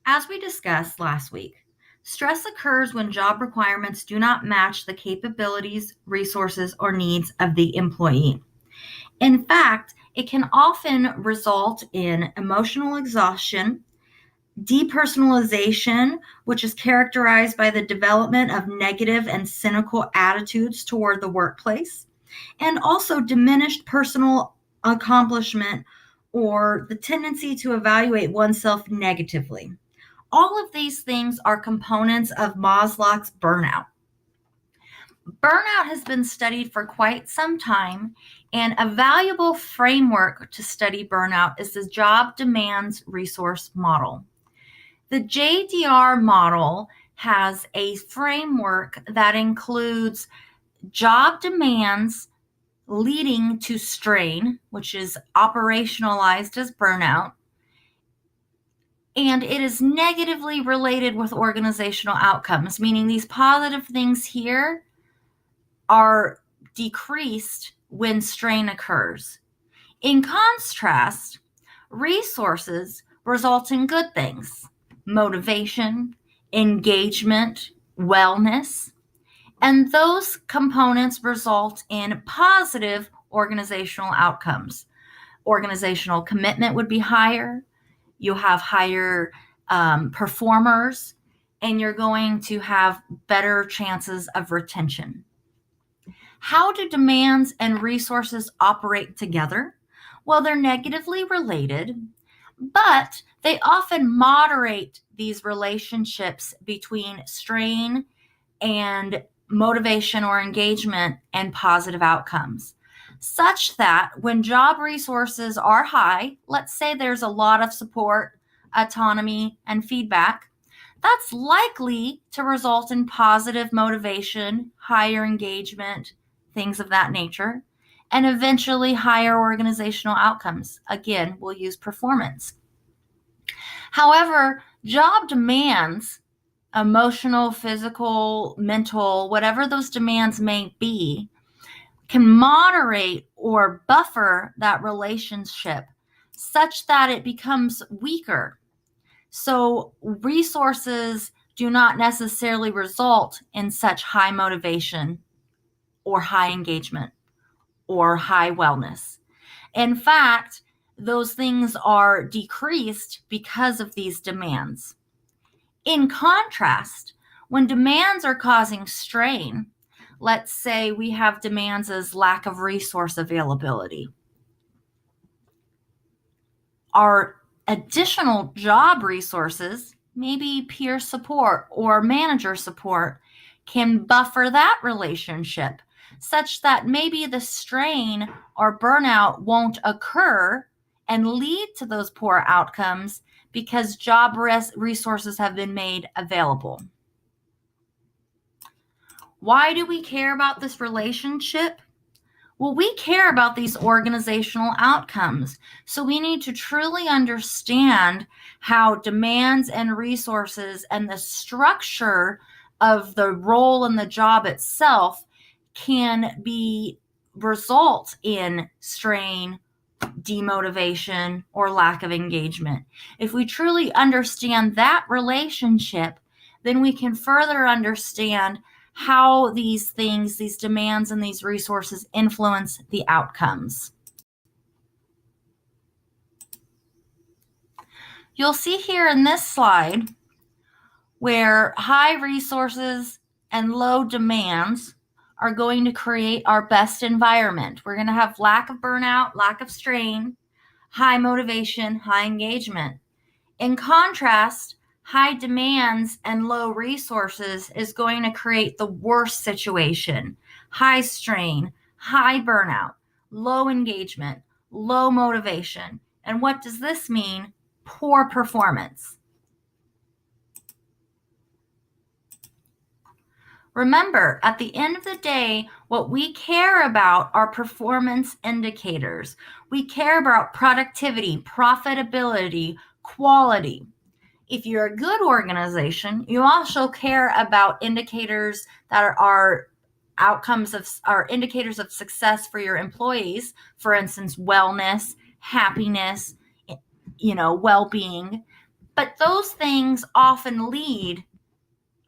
As we discussed last week, stress occurs when job requirements do not match the capabilities, resources, or needs of the employee. In fact, it can often result in emotional exhaustion, depersonalization, which is characterized by the development of negative and cynical attitudes toward the workplace, and also diminished personal accomplishment or the tendency to evaluate oneself negatively. All of these things are components of Maslow's burnout. Burnout has been studied for quite some time, and a valuable framework to study burnout is the job demands resource model. The JDR model has a framework that includes job demands leading to strain, which is operationalized as burnout, and it is negatively related with organizational outcomes, meaning these positive things here are decreased when strain occurs. In contrast, resources result in good things: motivation, engagement, wellness, and those components result in positive organizational outcomes. Organizational commitment would be higher, you'll have higher performers, and you're going to have better chances of retention. How do demands and resources operate together? Well, they're negatively related, but they often moderate these relationships between strain and motivation or engagement and positive outcomes, such that when job resources are high, let's say there's a lot of support, autonomy, and feedback, that's likely to result in positive motivation, higher engagement, things of that nature, and eventually higher organizational outcomes. Again, we'll use performance. However, job demands, emotional, physical, mental, whatever those demands may be, can moderate or buffer that relationship such that it becomes weaker. So resources do not necessarily result in such high motivation or high engagement or high wellness. In fact, those things are decreased because of these demands. In contrast, when demands are causing strain, let's say we have demands as lack of resource availability, our additional job resources, maybe peer support or manager support, can buffer that relationship such that maybe the strain or burnout won't occur and lead to those poor outcomes because job resources have been made available. Why do we care about this relationship? Well, we care about these organizational outcomes. So we need to truly understand how demands and resources and the structure of the role and the job itself can result in strain, demotivation, or lack of engagement. If we truly understand that relationship, then we can further understand how these things, these demands, and these resources influence the outcomes. You'll see here in this slide where high resources and low demands are going to create our best environment. We're going to have lack of burnout, lack of strain, high motivation, high engagement. In contrast, high demands and low resources is going to create the worst situation: high strain, high burnout, low engagement, low motivation. And what does this mean? Poor performance. Remember, at the end of the day, what we care about are performance indicators. We care about productivity, profitability, quality. If you're a good organization, you also care about indicators that are indicators of success for your employees. For instance, wellness, happiness, well-being. But those things often lead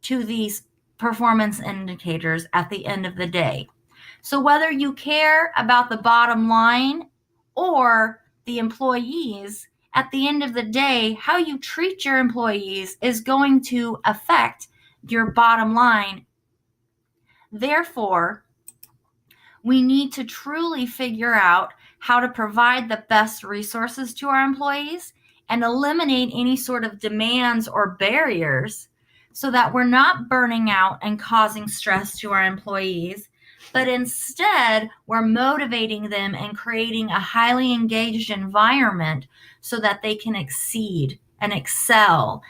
to these performance indicators at the end of the day. So whether you care about the bottom line or the employees, at the end of the day, how you treat your employees is going to affect your bottom line. Therefore, we need to truly figure out how to provide the best resources to our employees and eliminate any sort of demands or barriers so that we're not burning out and causing stress to our employees, but instead we're motivating them and creating a highly engaged environment so that they can exceed and excel